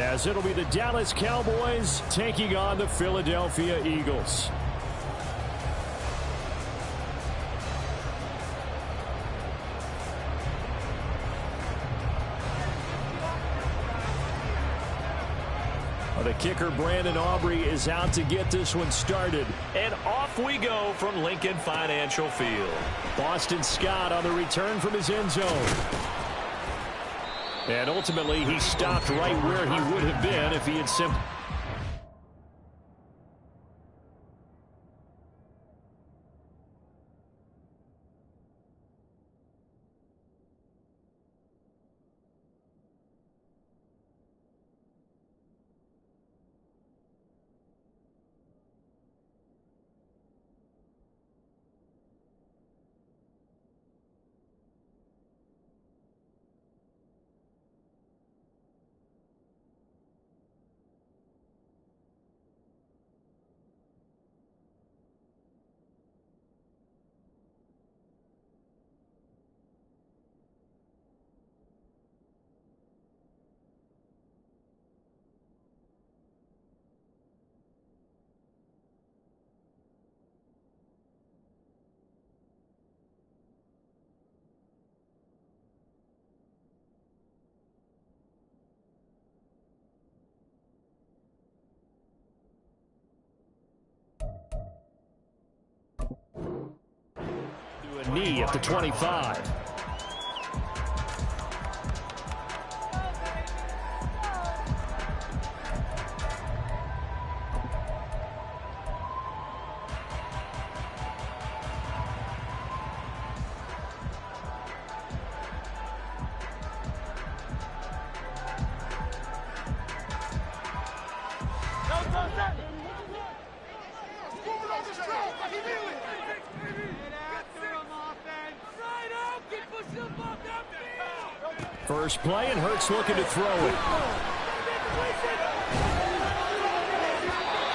As it'll be the Dallas Cowboys taking on the Philadelphia Eagles. The kicker, Brandon Aubrey, is out to get this one started. And off we go from Lincoln Financial Field. Boston Scott on the return from his end zone. And ultimately, he stopped right where he would have been if he had simply... A knee at the 25. First play, and Hurts looking to throw it.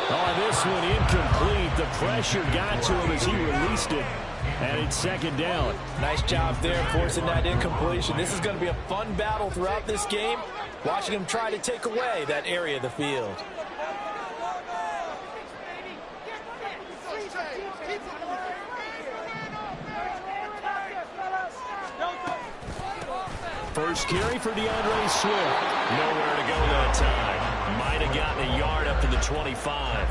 Oh, this one incomplete. The pressure got to him as he released it. And it's second down. Nice job there forcing that incompletion. This is going to be a fun battle throughout this game. Watching him try to take away that area of the field. First carry for DeAndre Swift. Nowhere to go that time. Might have gotten a yard up to the 25.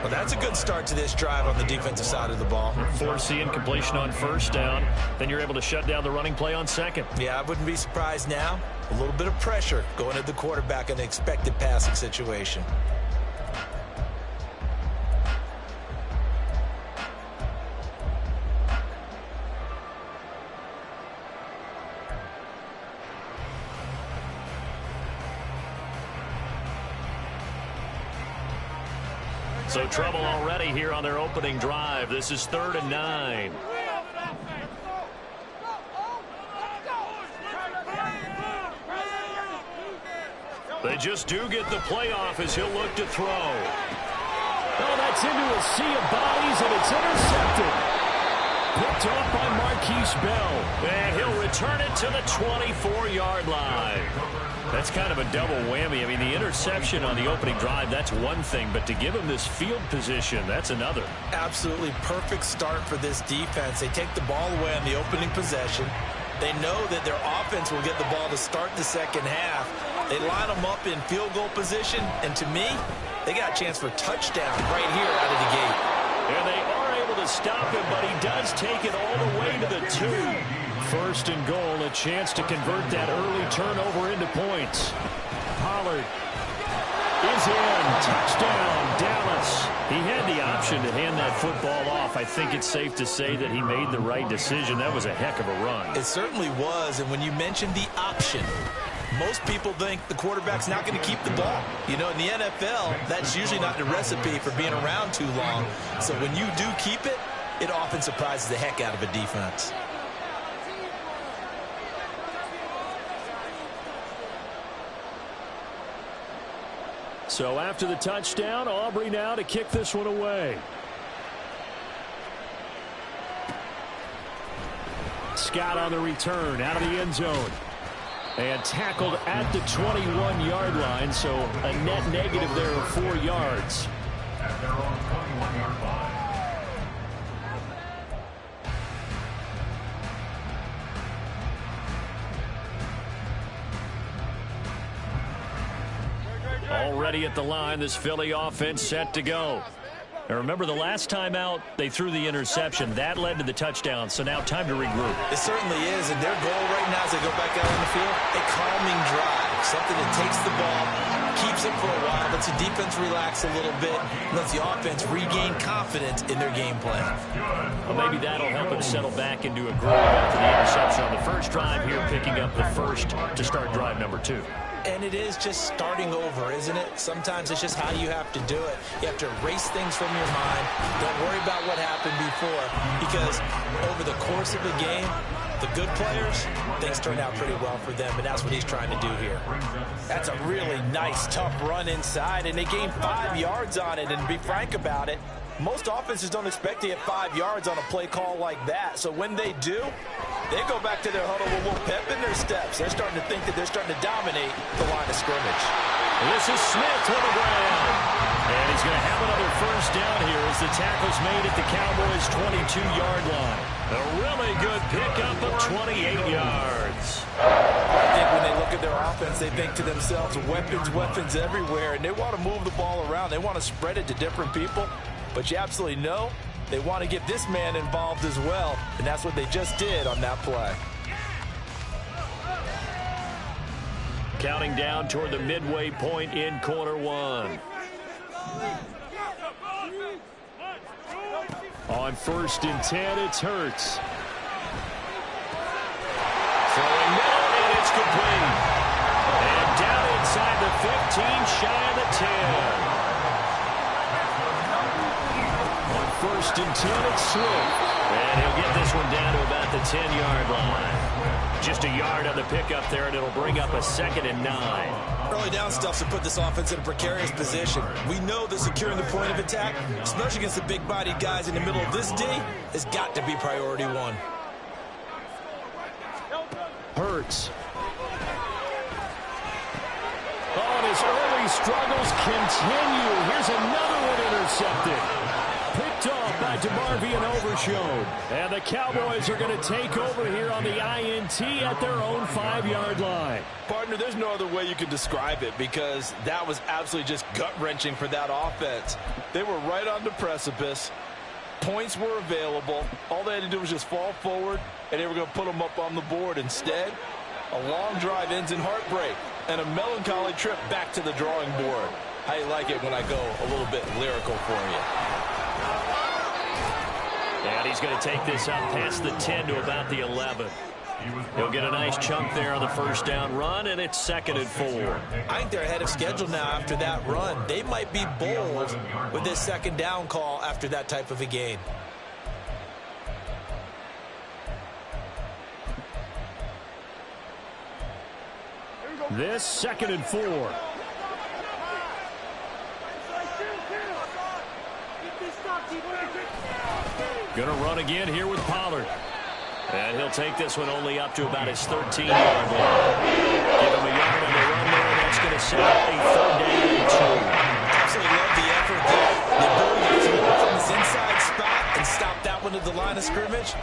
Well, that's a good start to this drive on the defensive side of the ball. Force the incompletion on first down. Then you're able to shut down the running play on second. Yeah, I wouldn't be surprised now. A little bit of pressure going at the quarterback in an expected passing situation. So trouble already here on their opening drive. This is 3rd and 9. They just do get the playoff as he'll look to throw. Oh, that's into a sea of bodies, and it's intercepted. Picked off by Marquise Bell. And he'll return it to the 24-yard line. That's kind of a double whammy. I mean, the interception on the opening drive, that's one thing, but to give him this field position, that's another. Absolutely perfect start for this defense. They take the ball away on the opening possession. They know that their offense will get the ball to start the second half. They line them up in field goal position, and to me, they got a chance for a touchdown right here out of the gate. And they are able to stop him, but he does take it all the way to the 2. First and goal, a chance to convert that early turnover into points. Pollard is in. Touchdown, Dallas. He had the option to hand that football off. I think it's safe to say that he made the right decision. That was a heck of a run. It certainly was, and when you mentioned the option, most people think the quarterback's not going to keep the ball. You know, in the NFL, that's usually not the recipe for being around too long. So when you do keep it, it often surprises the heck out of a defense. So after the touchdown, Aubrey now to kick this one away. Scott on the return out of the end zone. And tackled at the 21-yard line, so a net negative there of 4 yards. At their own 21-yard line. Already at the line, this Philly offense set to go. And remember, the last time out, they threw the interception. That led to the touchdown, so now time to regroup. It certainly is, and their goal right now as they go back out on the field, a calming drive, something that takes the ball, keeps it for a while, lets the defense relax a little bit, lets the offense regain confidence in their game plan. Well, maybe that'll help them settle back into a groove after the interception on the first drive here, picking up the first to start drive number 2. And it is just starting over, isn't it? Sometimes it's just how you have to do it. You have to erase things from your mind. Don't worry about what happened before, because over the course of a game, the good players, things turn out pretty well for them, and that's what he's trying to do here. That's a really nice, tough run inside, and they gained 5 yards on it. And to be frank about it, most offenses don't expect to get 5 yards on a play call like that. So when they do, they go back to their huddle with a little pep in their steps. They're starting to think that they're starting to dominate the line of scrimmage. This is Smith to the ground. And he's going to have another first down here as the tackle's made at the Cowboys' 22-yard line. A really good pickup of 28 yards. I think when they look at their offense, they think to themselves, weapons, weapons everywhere, and they want to move the ball around. They want to spread it to different people. But you absolutely know they want to get this man involved as well, and that's what they just did on that play. Counting down toward the midway point in quarter 1. On 1st and 10, it's Hurts. Throwing middle, and it's complete. And down inside the 15, shy of the 10. 1st and 10, it's Swift. And he'll get this one down to about the 10-yard line. Just a yard on the pickup there, and it'll bring up a 2nd and 9. Early down stuff to put this offense in a precarious position. We know that securing the point of attack, especially against the big-bodied guys in the middle of this D, has got to be priority 1. Hurts. Oh, and his early struggles continue. Here's another one intercepted. Picked off by DeMarvion Overshown. And the Cowboys are going to take over here on the INT at their own 5-yard line. Partner, there's no other way you could describe it, because that was absolutely just gut-wrenching for that offense. They were right on the precipice. Points were available. All they had to do was just fall forward, and they were going to put them up on the board. Instead, a long drive ends in heartbreak and a melancholy trip back to the drawing board. How you like it when I go a little bit lyrical for you? And he's going to take this up past the 10 to about the 11. He'll get a nice chunk there on the first down run, and it's 2nd and 4. I think they're ahead of schedule now after that run. They might be bold with this 2nd down call after that type of a gain. This 2nd and 4. Going to run again here with Pollard. And he'll take this one only up to about his 13-yard line. Give him a yard on the run there, and that's going to set up a 3rd down and 2. Absolutely love the effort there. The ability to look from this inside spot and stop that one at the line of scrimmage.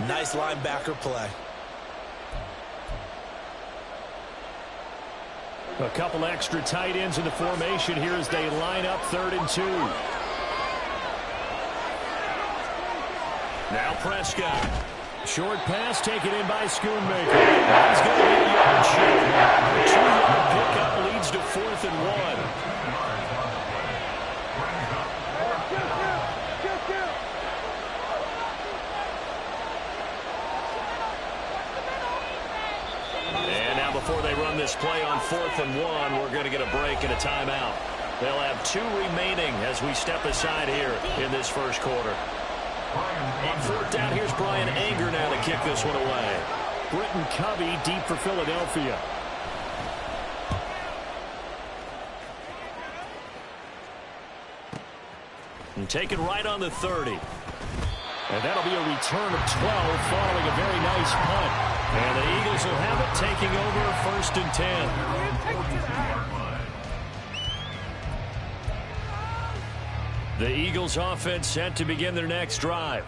Nice linebacker play. A couple extra tight ends in the formation here as they line up 3rd and 2. Now Prescott. Short pass taken in by Schoonmaker. He's going to get a yard short. A 2-yard pickup leads to 4th and 1. And now before they run this play on 4th and 1, we're going to get a break and a timeout. They'll have 2 remaining as we step aside here in this first quarter. On 4th down, here's Brian Anger now to kick this one away. Britton Covey deep for Philadelphia. And taken right on the 30. And that'll be a return of 12 following a very nice punt. And the Eagles will have it, taking over 1st and 10. The Eagles offense set to begin their next drive.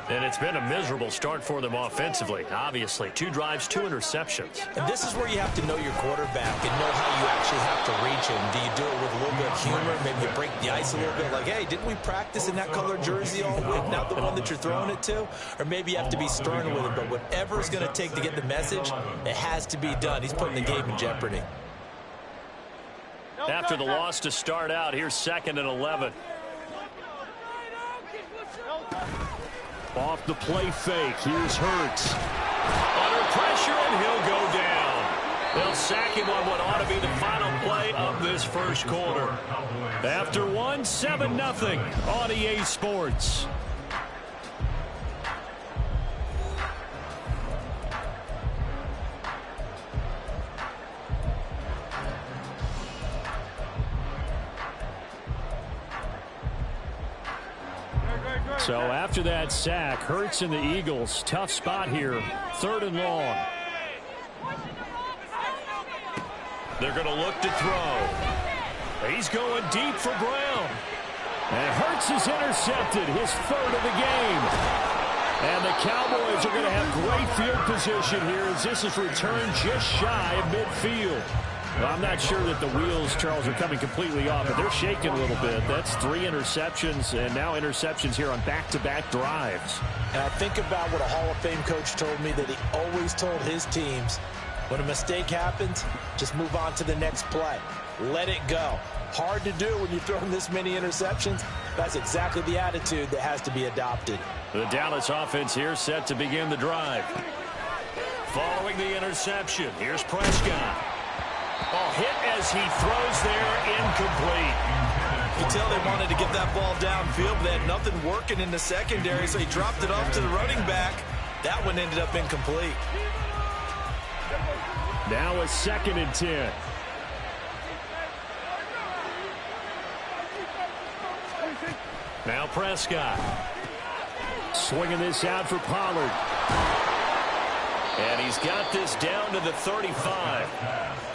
And it's been a miserable start for them offensively, obviously. 2 drives, 2 interceptions. And this is where you have to know your quarterback and know how you actually have to reach him. Do you do it with a little bit of humor? Maybe you break the ice a little bit, like, hey, didn't we practice in that color jersey all week, not the one that you're throwing it to? Or maybe you have to be stern with him. But whatever it's going to take to get the message, it has to be done. He's putting the game in jeopardy. After the loss to start out, here's 2nd and 11. Off the play fake. Here's Hurts. Under pressure, and he'll go down. They'll sack him on what ought to be the final play of this first quarter. After 1, 7-0 on EA Sports. So after that sack, Hurts and the Eagles, tough spot here, 3rd and long. They're going to look to throw. He's going deep for Brown. And Hurts is intercepted, his 3rd of the game. And the Cowboys are going to have great field position here as this is returned just shy of midfield. Well, I'm not sure that the wheels, Charles, are coming completely off, but they're shaking a little bit. That's 3 interceptions, and now interceptions here on back-to-back drives. And I think about what a Hall of Fame coach told me, that he always told his teams, when a mistake happens, just move on to the next play. Let it go. Hard to do when you've thrown this many interceptions. That's exactly the attitude that has to be adopted. The Dallas offense here set to begin the drive. Following the interception, here's Prescott. Oh, hit as he throws there, incomplete. You can tell they wanted to get that ball downfield, but they had nothing working in the secondary, so he dropped it off to the running back. That one ended up incomplete. Now a 2nd and 10. Now Prescott. Swinging this out for Pollard. And he's got this down to the 35.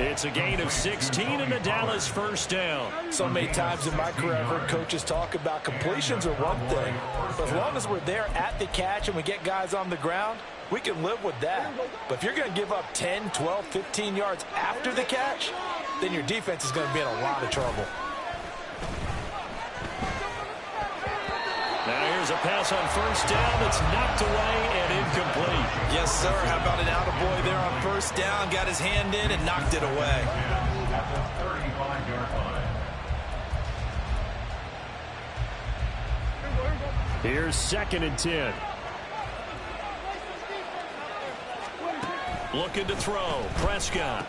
It's a gain of 16 and the Dallas 1st down. So many times in my career I've heard coaches talk about completions are one thing, but as long as we're there at the catch and we get guys on the ground, we can live with that. But if you're going to give up 10, 12, 15 yards after the catch, then your defense is going to be in a lot of trouble. Now here's a pass on 1st down that's knocked away and incomplete. Yes, sir. How about an attaboy there on 1st down? Got his hand in and knocked it away. Here's 2nd and 10. Looking to throw. Prescott.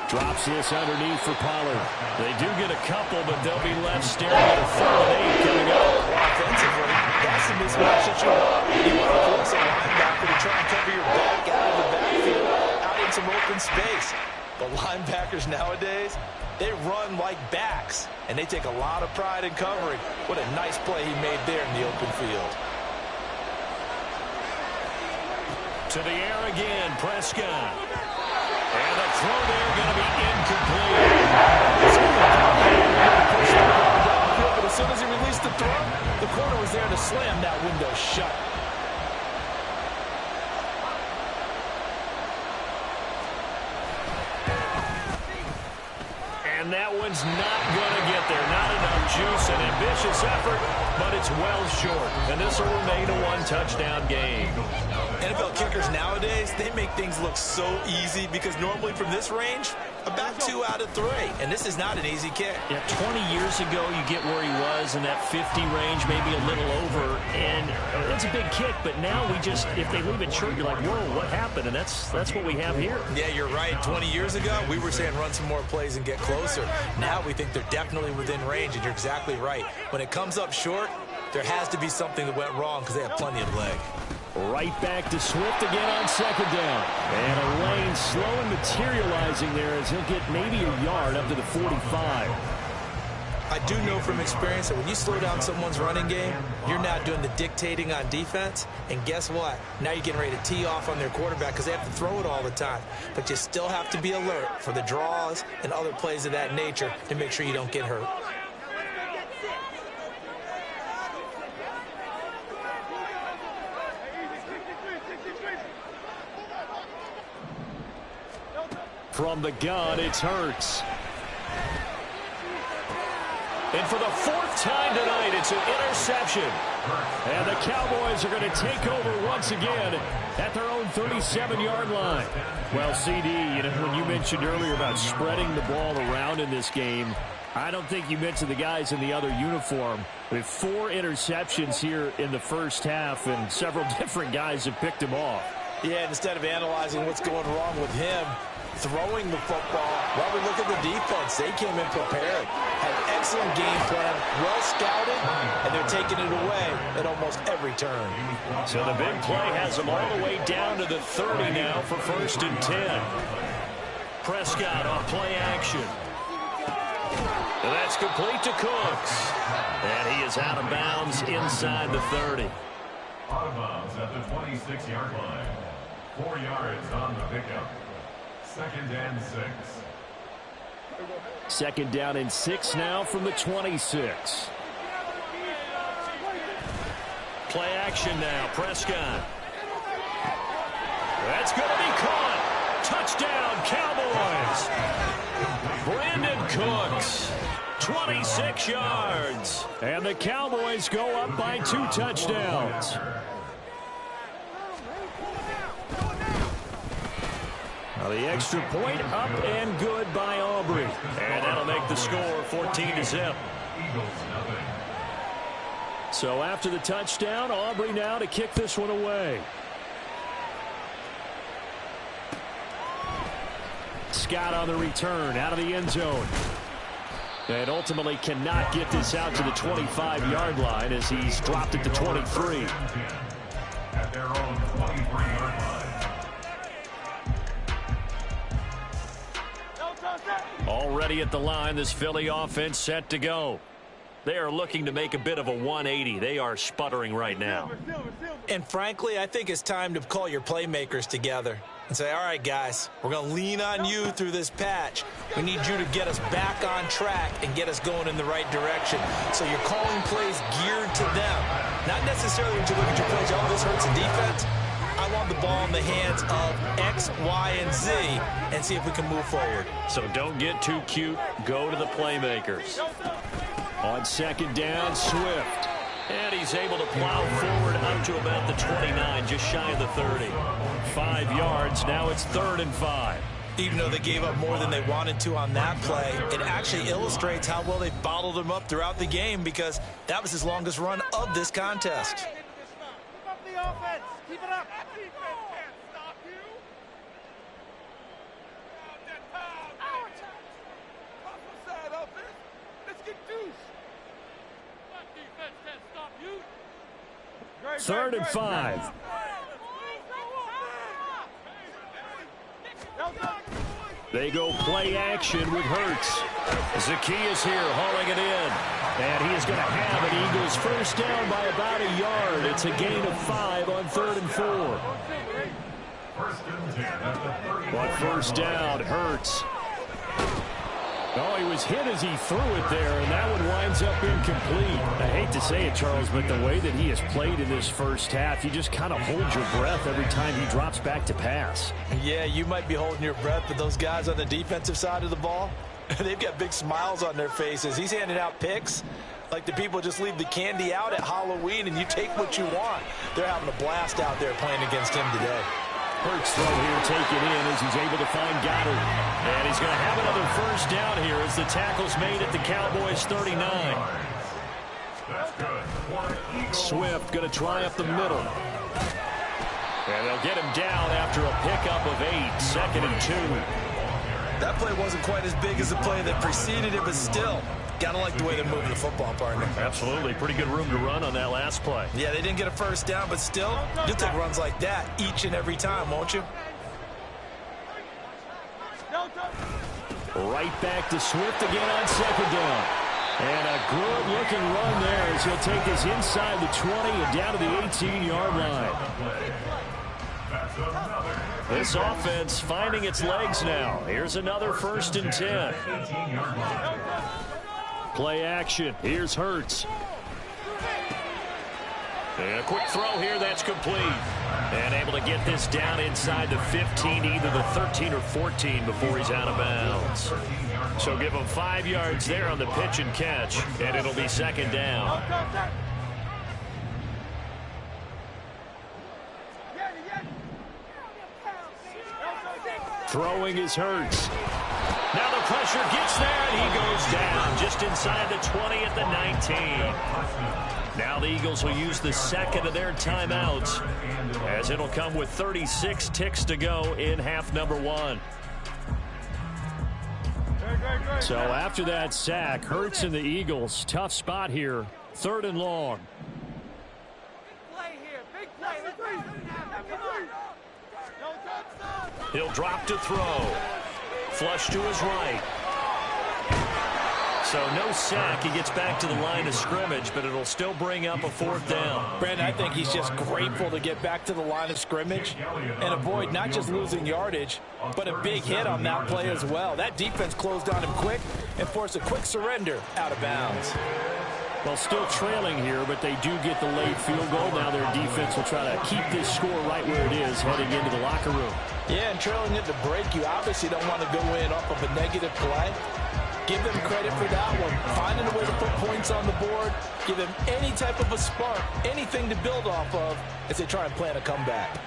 Drops this underneath for Pollard. They do get a couple, but they'll be left staring at a 3rd and 8 coming up. Offensively, that's the mismatch that you want. You want to force a linebacker to try and cover your back out of the backfield, out in some open space. But linebackers nowadays, they run like backs, and they take a lot of pride in covering. What a nice play he made there in the open field. To the air again, Prescott. And the throw there going to be incomplete. But as soon as he released the throw, the corner was there to slam that window shut. And that one's not going to get there. Not enough juice. An ambitious effort, but it's well short. And this will remain a 1-touchdown game. NFL kickers nowadays, they make things look so easy because normally from this range, about 2 out of 3. And this is not an easy kick. Yeah, 20 years ago, you get where he was in that 50 range, maybe a little over. And it's a big kick, but now we just, if they leave it short, you're like, whoa, what happened? And that's what we have here. Yeah, you're right. 20 years ago, we were saying run some more plays and get closer. Now we think they're definitely within range, and you're exactly right. When it comes up short, there has to be something that went wrong because they have plenty of leg. Right back to Swift again on 2nd down. And a lane slow and materializing there as he'll get maybe a yard up to the 45. I do know from experience that when you slow down someone's running game, you're not doing the dictating on defense. And guess what? Now you're getting ready to tee off on their quarterback because they have to throw it all the time. But you still have to be alert for the draws and other plays of that nature to make sure you don't get hurt. From the gun, it's Hurts. And for the fourth time tonight, it's an interception. And the Cowboys are going to take over once again at their own 37-yard line. Well, CD, when you mentioned earlier about spreading the ball around in this game, I don't think you mentioned the guys in the other uniform. With 4 interceptions here in the first half, and several different guys have picked him off. Yeah, instead of analyzing what's going wrong with him, throwing the football, well, we look at the defense. They came in prepared, had an excellent game plan, well scouted, and they're taking it away at almost every turn. So the big play has them all the way down to the 30 now for 1st and 10. Prescott on play action. And that's complete to Cooks. And he is out of bounds inside the 30. Out of bounds at the 26-yard line. 4 yards on the pickup. 2nd and 6. 2nd down and 6 now from the 26. Play action now. Prescott. That's going to be caught. Touchdown, Cowboys. Brandon Cooks. 26 yards. And the Cowboys go up by 2 touchdowns. Now the extra point up and good by Aubrey. And that'll make the score 14-0. So after the touchdown, Aubrey now to kick this one away. Scott on the return out of the end zone. And ultimately cannot get this out to the 25-yard line as he's dropped it to 23. At their own 23-yard line. Already at the line, this Philly offense set to go. They are looking to make a bit of a 180. They are sputtering right now. And frankly, I think it's time to call your playmakers together and say, all right, guys, we're going to lean on you through this patch. We need you to get us back on track and get us going in the right direction. So you're calling plays geared to them. Not necessarily when you look at your plays, oh, this hurts the defense. I want the ball in the hands of X, Y, and Z and see if we can move forward. So don't get too cute. Go to the playmakers. On 2nd down, Swift. And he's able to plow forward up to about the 29, just shy of the 30. 5 yards. Now it's 3rd and 5. Even though they gave up more than they wanted to on that play, it actually illustrates how well they bottled him up throughout the game because that was his longest run of this contest. Keep up the offense. Keep it up. Defense can't stop you. Side offense. Let's get deuce. Defense can't stop you. 3rd and 5. They go play action with Hurts. Zacchaeus here hauling it in. And he is going to have an Eagles first down by about a yard. It's a gain of 5 on 3rd and 4. 1st and 10 at the 30. On 1st down, Hurts. Oh, he was hit as he threw it there, and that one winds up incomplete. I hate to say it, Charles, but the way that he has played in this first half, you just kind of hold your breath every time he drops back to pass. Yeah, you might be holding your breath, but those guys on the defensive side of the ball, they've got big smiles on their faces. He's handing out picks like the people just leave the candy out at Halloween and you take what you want. They're having a blast out there playing against him today. Hurts throw here taken in as he's able to find Goddard. And he's going to have another first down here as the tackle's made at the Cowboys 39. That's good. Swift going to try up the middle. And they'll get him down after a pickup of 8, 2nd and 2. That play wasn't quite as big as the play that preceded it, but still, got to like the way they're moving the football, partner. Absolutely. Pretty good room to run on that last play. Yeah, they didn't get a first down, but still, you'll take runs like that each and every time, won't you? Right back to Swift again on 2nd down. And a good-looking run there as he'll take this inside the 20 and down to the 18-yard line. This offense finding its legs now. Here's another 1st and 10. Play action. Here's Hurts. And a quick throw here. That's complete. And able to get this down inside the 15, either the 13 or 14 before he's out of bounds. So give him 5 yards there on the pitch and catch, and it'll be 2nd down. Throwing is Hurts. Now the pressure gets there, and he goes down just inside the 20 at the 19. Now the Eagles will use the 2nd of their timeouts, as it'll come with 36 ticks to go in half number 1. So after that sack, Hurts and the Eagles, tough spot here, 3rd and long. Big play here, big play. Come on. He'll drop to throw. Flush to his right. So no sack. He gets back to the line of scrimmage, but it'll still bring up a 4th down. Brandon, I think he's just grateful to get back to the line of scrimmage and avoid not just losing yardage, but a big hit on that play as well. That defense closed on him quick and forced a quick surrender out of bounds. Well, still trailing here, but they do get the late field goal. Now their defense will try to keep this score right where it is heading into the locker room. Yeah, and trailing at the break, you obviously don't want to go in off of a negative play. Give them credit for that one. Finding a way to put points on the board. Give them any type of a spark, anything to build off of as they try and plan a comeback.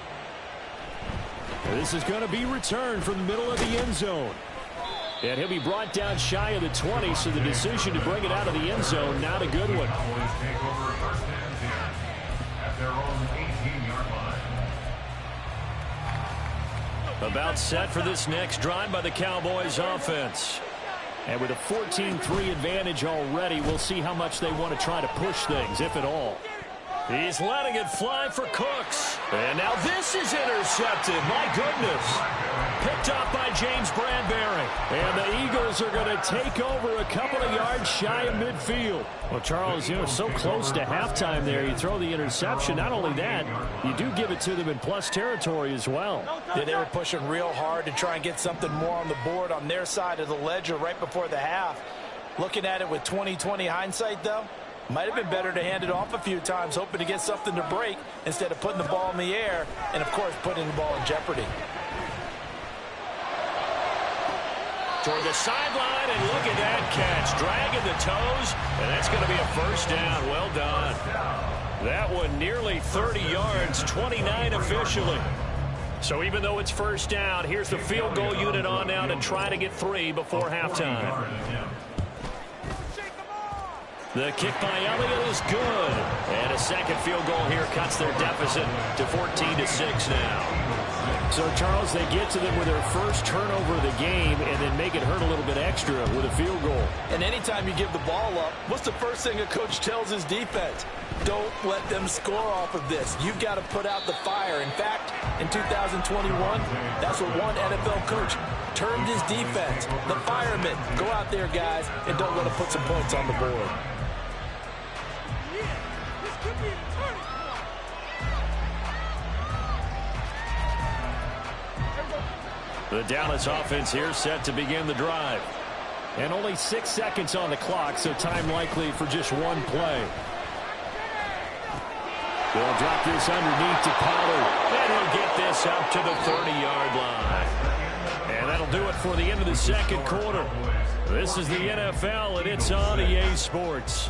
This is going to be returned from the middle of the end zone. And he'll be brought down shy of the 20, so the decision to bring it out of the end zone, not a good one. About set for this next drive by the Cowboys offense. And with a 14-3 advantage already, we'll see how much they want to try to push things, if at all. He's letting it fly for Cooks. And now this is intercepted. My goodness. Picked off by James Bradbury. And the Eagles are going to take over a couple of yards shy of midfield. Well, Charles, so close to halftime there. You throw the interception. Not only that, you do give it to them in plus territory as well. Yeah, they were pushing real hard to try and get something more on the board on their side of the ledger right before the half. Looking at it with 20/20 hindsight, though, might have been better to hand it off a few times, hoping to get something to break instead of putting the ball in the air and, of course, putting the ball in jeopardy. Toward the sideline, and look at that catch. Dragging the toes, and that's going to be a 1st down. Well done. That one nearly 30 yards, 29 officially. So even though it's 1st down, here's the field goal unit on now to try to get 3 before halftime. The kick by Elliott is good. And a 2nd field goal here cuts their deficit to 14-6 now. So, Charles, they get to them with their 1st turnover of the game and then make it hurt a little bit extra with a field goal. And anytime you give the ball up, what's the first thing a coach tells his defense? Don't let them score off of this. You've got to put out the fire. In fact, in 2021, that's what one NFL coach termed his defense. The firemen. Go out there, guys, and don't let them put some points on the board. The Dallas offense here set to begin the drive. And only 6 seconds on the clock, so time likely for just one play. They'll drop this underneath to Pollard. And he'll get this up to the 30-yard line. And that'll do it for the end of the 2nd quarter. This is the NFL, and it's on EA Sports.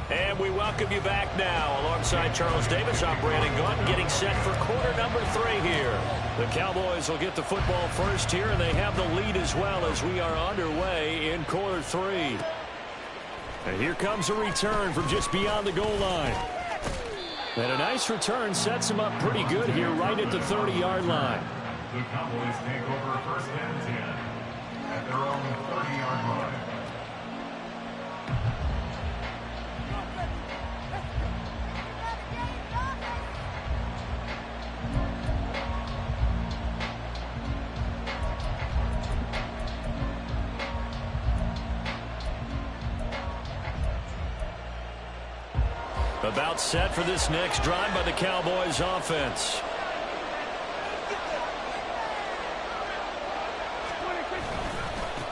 And we welcome you back now. Alongside Charles Davis, I'm Brandon Gaudin, getting set for quarter number 3 here. The Cowboys will get the football first here, and they have the lead as well as we are underway in quarter 3. And here comes a return from just beyond the goal line. And a nice return sets him up pretty good here right at the 30-yard line. The Cowboys take over first and 10 at their own 30-yard line. About set for this next drive by the Cowboys offense.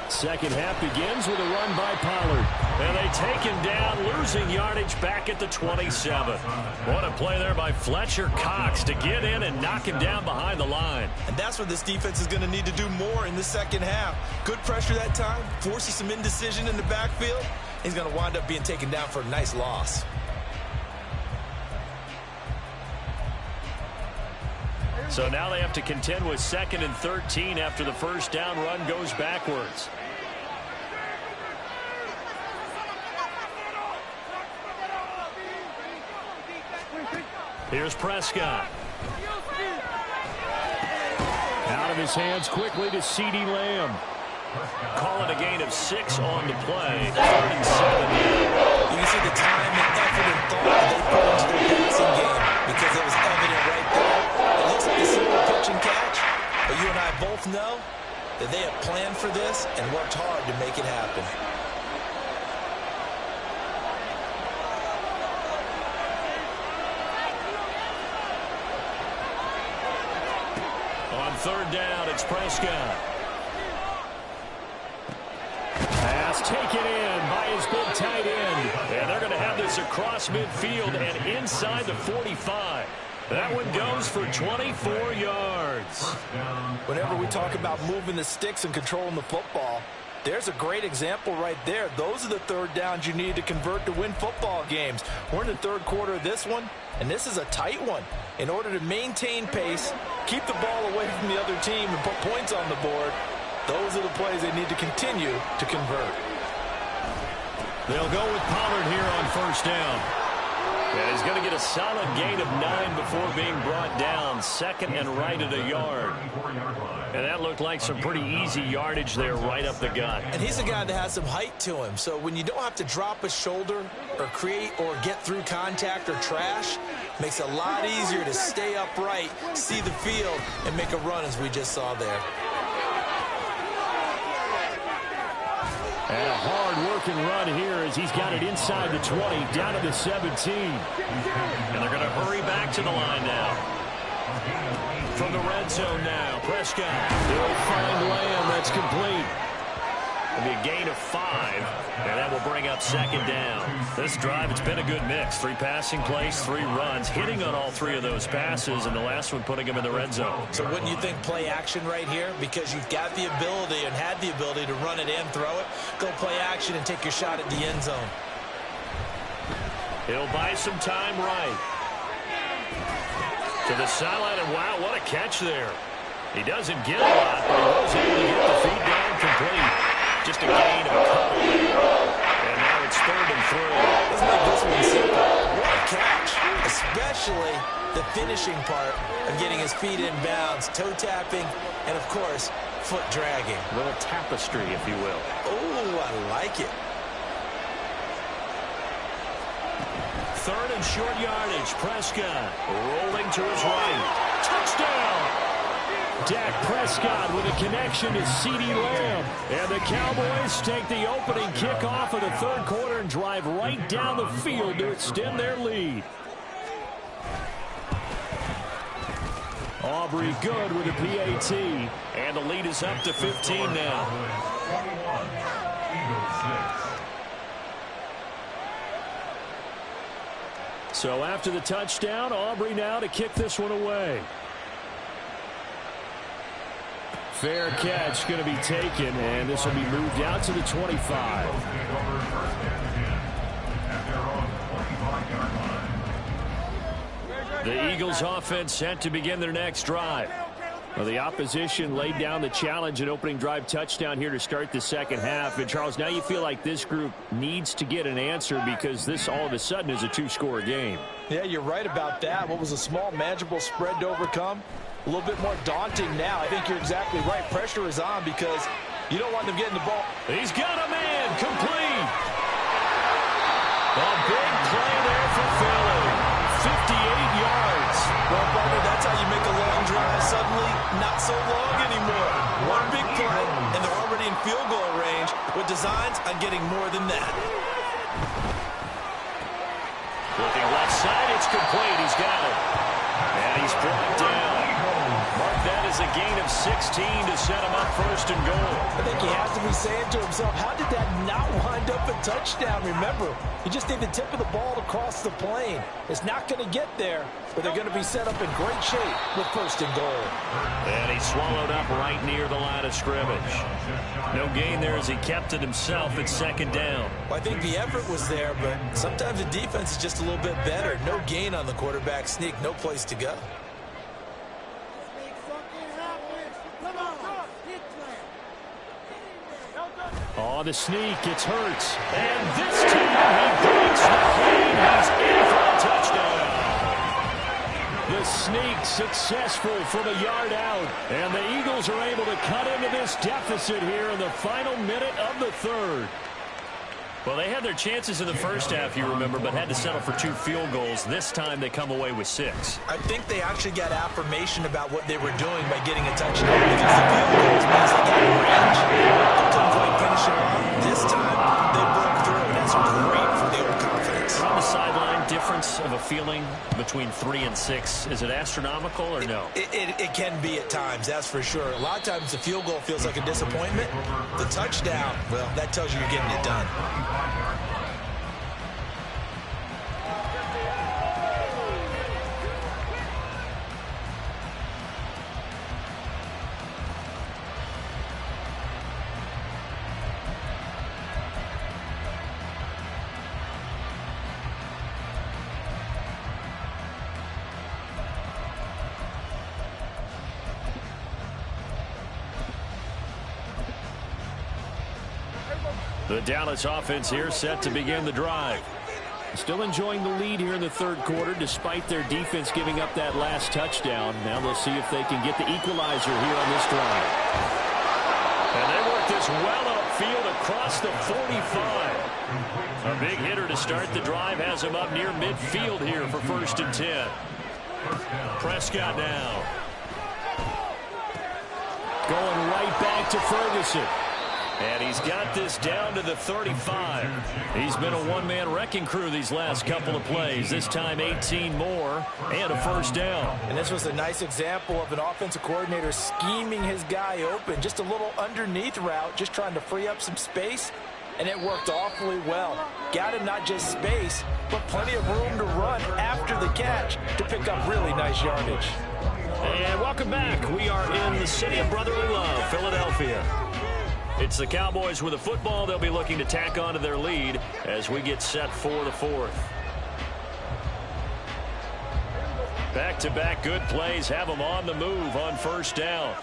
Second half begins with a run by Pollard. And they take him down, losing yardage back at the 27. What a play there by Fletcher Cox to get in and knock him down behind the line. And that's what this defense is going to need to do more in the second half. Good pressure that time, forces some indecision in the backfield. He's going to wind up being taken down for a nice loss. So now they have to contend with 2nd and 13 after the first down run goes backwards. Here's Prescott. Out of his hands quickly to CeeDee Lamb. Calling a gain of 6 on the play. 3rd and 7. You can see the time and effort and thought that they put into their passing game because it was evident right there. It looks like a simple pitch and catch, but you and I both know that they have planned for this and worked hard to make it happen. On 3rd down, it's Prescott. Pass taken in by his big tight end. And they're going to have this across midfield and inside the 45. That one goes for 24 yards. Whenever we talk about moving the sticks and controlling the football, there's a great example right there. Those are the 3rd downs you need to convert to win football games. We're in the 3rd quarter of this one, and this is a tight one. In order to maintain pace, keep the ball away from the other team, and put points on the board, those are the plays they need to continue to convert. They'll go with Pollard here on 1st down. And he's going to get a solid gain of 9 before being brought down. 2nd and right at a yard. And that looked like some pretty easy yardage there right up the gut. And he's a guy that has some height to him. So when you don't have to drop a shoulder or create or get through contact or trash, makes it a lot easier to stay upright, see the field, and make a run as we just saw there. And a hard-working run here as he's got it inside the 20, down to the 17. And they're going to hurry back to the line now. From the red zone now, Prescott. He'll find Lamb. That's complete. It'll be a gain of 5, and that will bring up 2nd down. This drive, it's been a good mix. 3 passing plays, 3 runs, hitting on all 3 of those passes, and the last one putting him in the red zone. So wouldn't you think play action right here? Because you've got the ability and had the ability to run it and throw it. Go play action and take your shot at the end zone. He'll buy some time right. To the sideline, and wow, what a catch there. He doesn't get a lot, but he was able to get the feet down complete. Just a gain of a couple there. And now it's 3rd and 3. Let's make this one simple. What a catch. Especially the finishing part of getting his feet in bounds, toe tapping, and of course, foot dragging. A little tapestry, if you will. Oh, I like it. 3rd and short yardage. Prescott rolling to his right. Touchdown! Dak Prescott with a connection to CeeDee Lamb. And the Cowboys take the opening kickoff of the 3rd quarter and drive right down the field to extend their lead. Aubrey good with a PAT. And the lead is up to 15 now. So after the touchdown, Aubrey now to kick this one away. Fair catch going to be taken, and this will be moved out to the 25. The Eagles offense set to begin their next drive. Well, the opposition laid down the challenge and opening drive touchdown here to start the second half. And, Charles, now you feel like this group needs to get an answer because this all of a sudden is a two-score game. Yeah, you're right about that. What was a small, manageable spread to overcome? A little bit more daunting now. I think you're exactly right. Pressure is on because you don't want them getting the ball. He's got a man complete. A big play there for Philly. 58 yards. Well, partner, that's how you make a long drive suddenly not so long anymore. One big play, and they're already in field goal range with designs on getting more than that. Looking left side, it's complete. He's got it. And he's brought down. Mark that as a gain of 16 to set him up first and goal. I think he has to be saying to himself, how did that not wind up a touchdown? Remember, you just need the tip of the ball to cross the plane. It's not going to get there, but they're going to be set up in great shape with first and goal. And he swallowed up right near the line of scrimmage. No gain there as he kept it himself at second down. Well, I think the effort was there, but sometimes the defense is just a little bit better. No gain on the quarterback sneak, no place to go. Oh, the sneak, it's Hurts. And this time he breaks the clean. He's in for a touchdown. The sneak successful from a yard out. And the Eagles are able to cut into this deficit here in the final minute of the third. Well, they had their chances in the first half, you remember, but had to settle for 2 field goals. This time they come away with 6. I think they actually got affirmation about what they were doing by getting a touchdown because the field goals means they got range. They couldn't quite finish it off. This time they broke through, and that's great for the old confidence. On the sideline, difference of a feeling between 3 and 6. Is it astronomical or no? It can be at times, that's for sure. A lot of times the field goal feels like a disappointment. The touchdown, well, that tells you you're getting it done. The Dallas offense here set to begin the drive. Still enjoying the lead here in the third quarter despite their defense giving up that last touchdown. Now they'll see if they can get the equalizer here on this drive. And they work this well upfield across the 45. A big hitter to start the drive has him up near midfield here for first and 10. Prescott now. Going right back to Ferguson. And he's got this down to the 35. He's been a one-man wrecking crew these last couple of plays. This time 18 more and a first down. And this was a nice example of an offensive coordinator scheming his guy open. Just a little underneath route, just trying to free up some space. And it worked awfully well. Got him not just space, but plenty of room to run after the catch to pick up really nice yardage. And welcome back. We are in the city of brotherly love, Philadelphia. It's the Cowboys with a football. They'll be looking to tack on to their lead as we get set for the fourth. Back-to-back good plays have them on the move on first down.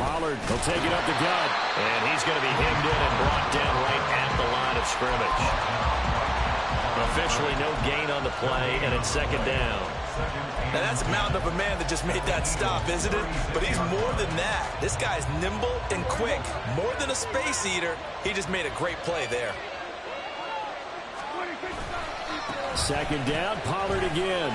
Pollard will take it up the gut. And he's going to be hemmed in and brought down right at the line of scrimmage. Officially no gain on the play, and it's second down. Now that's a mountain of a man that just made that stop, isn't it? But he's more than that. This guy's nimble and quick. More than a space eater. He just made a great play there. Second down, Pollard again.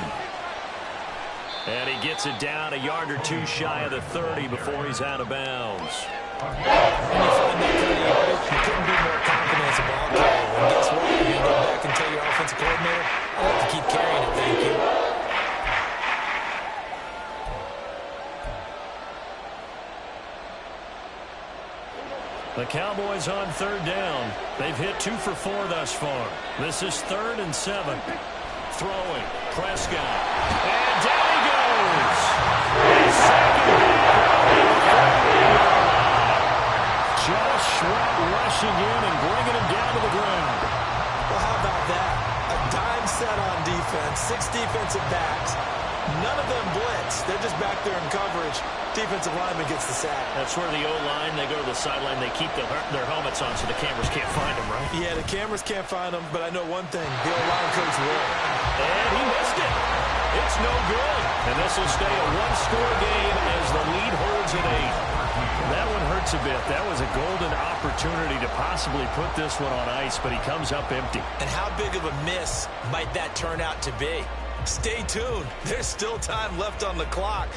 And he gets it down a yard or two shy of the 30 before he's out of bounds. When you find that kind of yardage, you couldn't be more confident as a ball carrier. And guess what? You're going to go back and tell your offensive coordinator, I'll have to keep carrying it, thank you. The Cowboys on third down. They've hit 2 for 4 thus far. This is 3rd and 7. Throwing. Prescott. And down he goes. His second Josh Sweat rushing in and bringing him down to the ground. Well, how about that? A dime set on defense. 6 defensive backs. none of them blitz. They're just back there in coverage. Defensive lineman gets the sack. That's where the O-line, they go to the sideline, they keep their helmets on so the cameras can't find them, right? Yeah, the cameras can't find them, but I know one thing. The O-line coach will. And he missed it. It's no good. And this will stay a one-score game as the lead holds at 8. That one hurts a bit. That was a golden opportunity to possibly put this one on ice, but he comes up empty. And how big of a miss might that turn out to be? Stay tuned. There's still time left on the clock.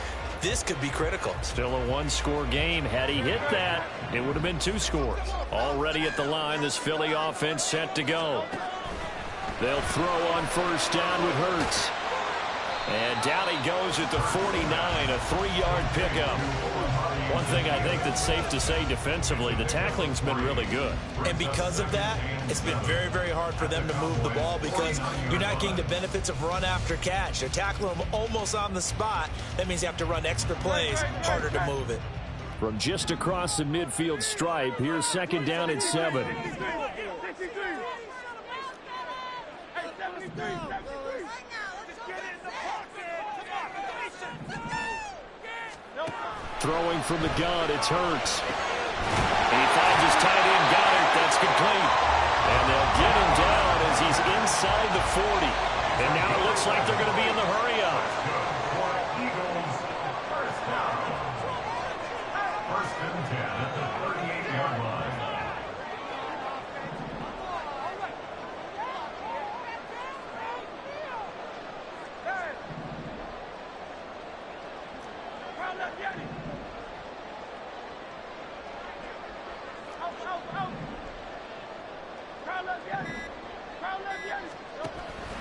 This could be critical. Still a one-score game. Had he hit that, it would have been 2 scores. Already at the line, this Philly offense set to go. They'll throw on first down with Hurts. And down he goes at the 49, a 3-yard pickup. One thing I think that's safe to say defensively, the tackling's been really good. And because of that, it's been very, very hard for them to move the ball because you're not getting the benefits of run after catch. They're tackling them almost on the spot. That means you have to run extra plays, harder to move it. From just across the midfield stripe, here's second down at 7. Throwing from the gun, it's Hurts. He finds his tight end, Goddard. That's complete. And they'll get him down as he's inside the 40. And now it looks like they're going to be in the hurry-up. First and 10 at the 38-yard line.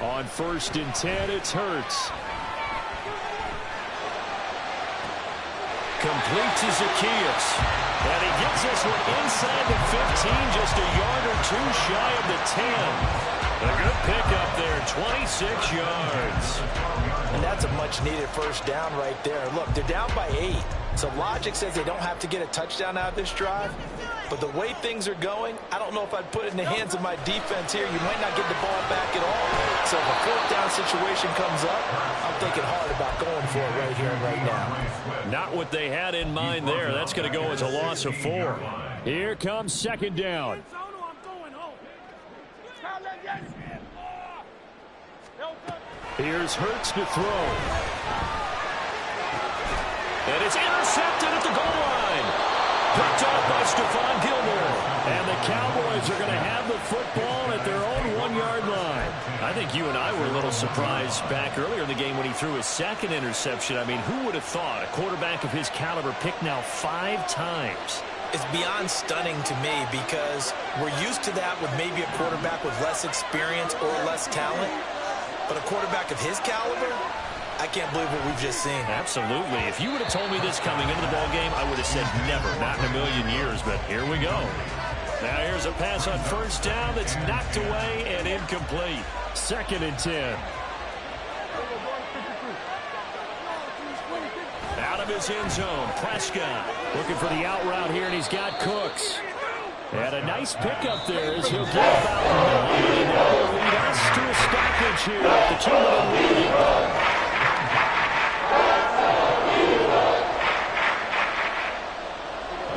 On first and 10, it's Hurts. Complete to Zacchaeus. And he gets this one inside the 15, just a yard or 2 shy of the 10. A good pickup there, 26 yards. And that's a much-needed first down right there. Look, they're down by 8. So logic says they don't have to get a touchdown out of this drive. But the way things are going, I don't know if I'd put it in the hands of my defense here. You might not get the ball back at all. So if a fourth down situation comes up, I'm thinking hard about going for it right here and right now. Not what they had in mind there. That's going to go as a loss of 4. Here comes second down. Here's Hurts to throw. And it's intercepted at the goal line. Picked off by Stephon Gilmore. And the Cowboys are going to have the football at their own 1-yard line. I think you and I were a little surprised back earlier in the game when he threw his second interception. I mean, who would have thought a quarterback of his caliber picked now 5 times? It's beyond stunning to me because we're used to that with maybe a quarterback with less experience or less talent. But a quarterback of his caliber, I can't believe what we've just seen. Absolutely. If you would have told me this coming into the ballgame, I would have said never, not in a million years, but here we go. Now here's a pass on first down that's knocked away and incomplete. Second and 10. Out of his end zone, Prescott looking for the out route here, and he's got Cooks. And a nice pickup there as he'll get about 9. And that will lead us to a stoppage here at the 2-minute lead.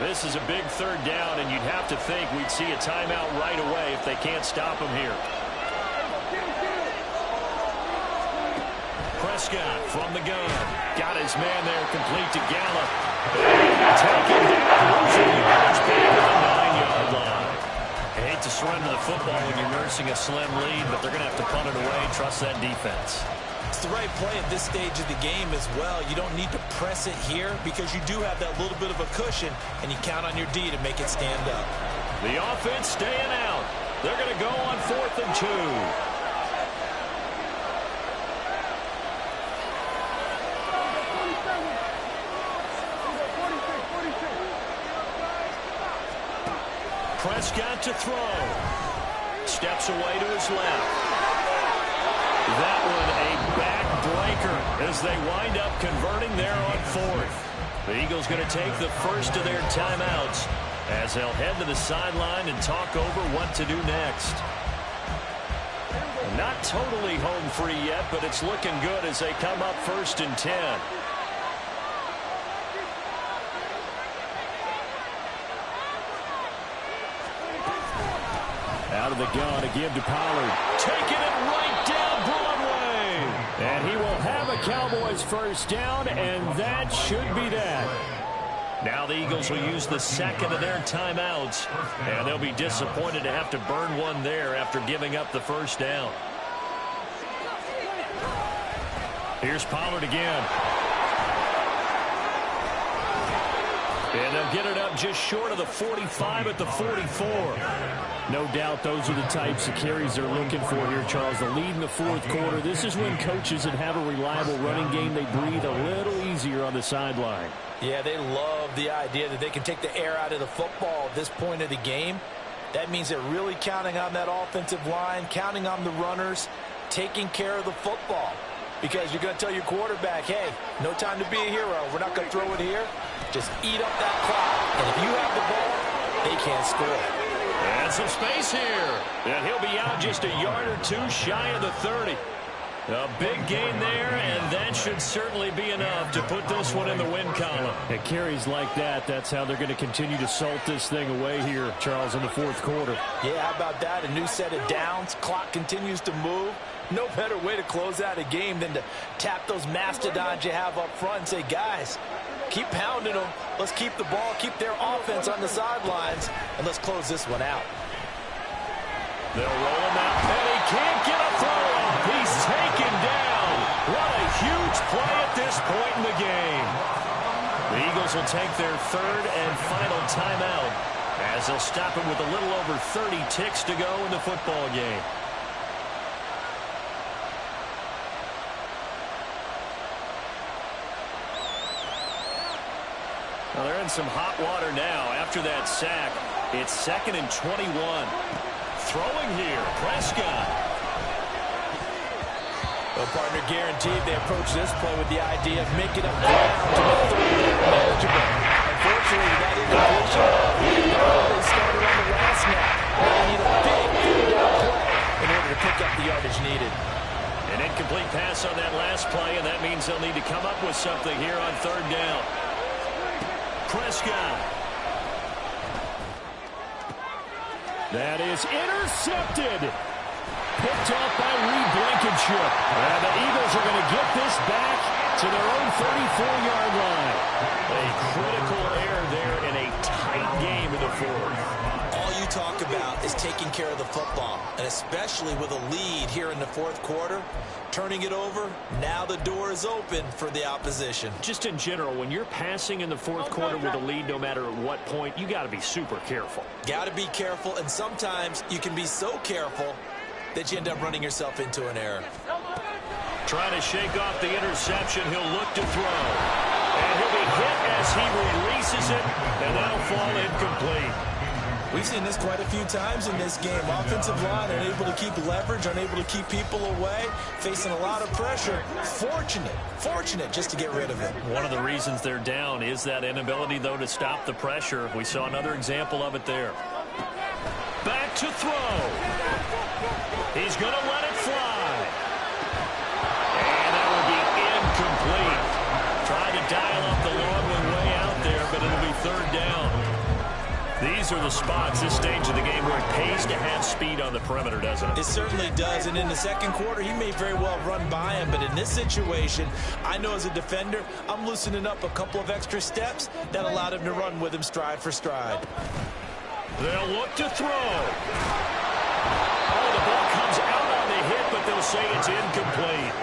This is a big third down, and you'd have to think we'd see a timeout right away if they can't stop him here. Prescott from the gun. Got his man there, complete to Gallup. Taking down, losing yards back at the 9-yard line. I hate to surrender the football when you're nursing a slim lead, but they're going to have to punt it away. Trust that defense. It's the right play at this stage of the game as well. You don't need to press it here because you do have that little bit of a cushion, and you count on your D to make it stand up. The offense staying out. They're going to go on 4th and 2. Prescott to throw. Steps away to his left. That one a backbreaker as they wind up converting there on 4th. The Eagles going to take the first of their timeouts as they'll head to the sideline and talk over what to do next. Not totally home free yet, but it's looking good as they come up 1st and 10. Out of the gun to give to Pollard. Taking it right down Broadway. And he will have a Cowboys first down, and that should be that. Now the Eagles will use the second of their timeouts, and they'll be disappointed to have to burn one there after giving up the first down. Here's Pollard again. And they'll get it up just short of the 45 at the 44. No doubt those are the types of carries they're looking for here, Charles. The lead in the fourth quarter. This is when coaches that have a reliable running game, they breathe a little easier on the sideline. Yeah, they love the idea that they can take the air out of the football at this point of the game. That means they're really counting on that offensive line, counting on the runners, taking care of the football. Because you're going to tell your quarterback, hey, no time to be a hero. We're not going to throw it here. Just eat up that clock. And if you have the ball, they can't score. And some space here. And he'll be out just a yard or two shy of the 30. A big gain there, and that should certainly be enough to put this one in the win column. At carries like that, that's how they're going to continue to salt this thing away here, Charles, in the fourth quarter. Yeah, how about that? A new set of downs. Clock continues to move. No better way to close out a game than to tap those mastodons you have up front and say, guys, keep pounding them. Let's keep the ball, keep their offense on the sidelines, and let's close this one out. They'll roll him out, and he can't get a throw off. He's taken down. What a huge play at this point in the game. The Eagles will take their third and final timeout as they'll stop him with a little over 30 ticks to go in the football game. Well, they're in some hot water now after that sack. It's 2nd and 21. Throwing here, Prescott. Well, partner, guaranteed they approach this play with the idea of making up ground to make the lead manageable. Unfortunately, that incompletion, they started on the last snap. Now they need a big third-down play in order to pick up the yardage needed. An incomplete pass on that last play, and that means they'll need to come up with something here on 3rd down. Prescott. That is intercepted. Picked off by Reed Blankenship. And the Eagles are going to get this back to their own 34-yard line. A critical error there in a tight game in the fourth. All you talk about is taking care of the football, and especially with a lead here in the fourth quarter, turning it over, now the door is open for the opposition. Just in general, when you're passing in the fourth quarter with a lead, no matter at what point, you got to be super careful. Got to be careful, and sometimes you can be so careful that you end up running yourself into an error. Trying to shake off the interception, he'll look to throw. And he'll be hit as he releases it, and that'll fall incomplete. We've seen this quite a few times in this game. Offensive line unable to keep leverage, unable to keep people away, facing a lot of pressure. Fortunate just to get rid of it. One of the reasons they're down is that inability, though, to stop the pressure. We saw another example of it there. Back to throw. He's going to let it fly. And that will be incomplete. Trying to dial up the long one way out there, but it'll be 3rd down. These are the spots, this stage of the game, where it pays to have speed on the perimeter, doesn't it? It certainly does, and in the second quarter, he may very well run by him, but in this situation, I know as a defender, I'm loosening up a couple of extra steps that allowed him to run with him stride for stride. They'll look to throw. Oh, the ball comes out on the hit, but they'll say it's incomplete.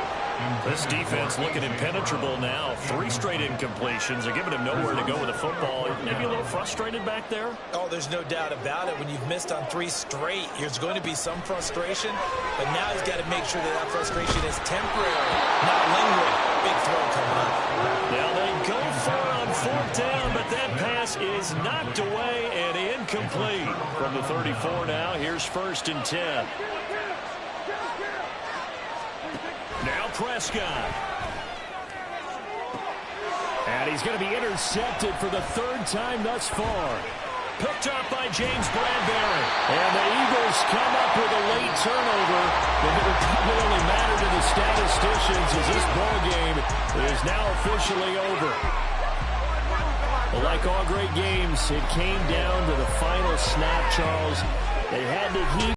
This defense looking impenetrable now. 3 straight incompletions. They're giving him nowhere to go with the football. Maybe a little frustrated back there? Oh, there's no doubt about it. When you've missed on 3 straight, there's going to be some frustration. But now he's got to make sure that frustration is temporary, not lingering. Big throw coming up. Now they go for it on 4th down, but that pass is knocked away and incomplete. From the 34 now, here's 1st and 10. Now Prescott. And he's going to be intercepted for the 3rd time thus far. Picked up by James Bradbury. And the Eagles come up with a late turnover. But it would probably only matter to the statisticians as this ball game is now officially over. Well, like all great games, it came down to the final snap, Charles. They had to heat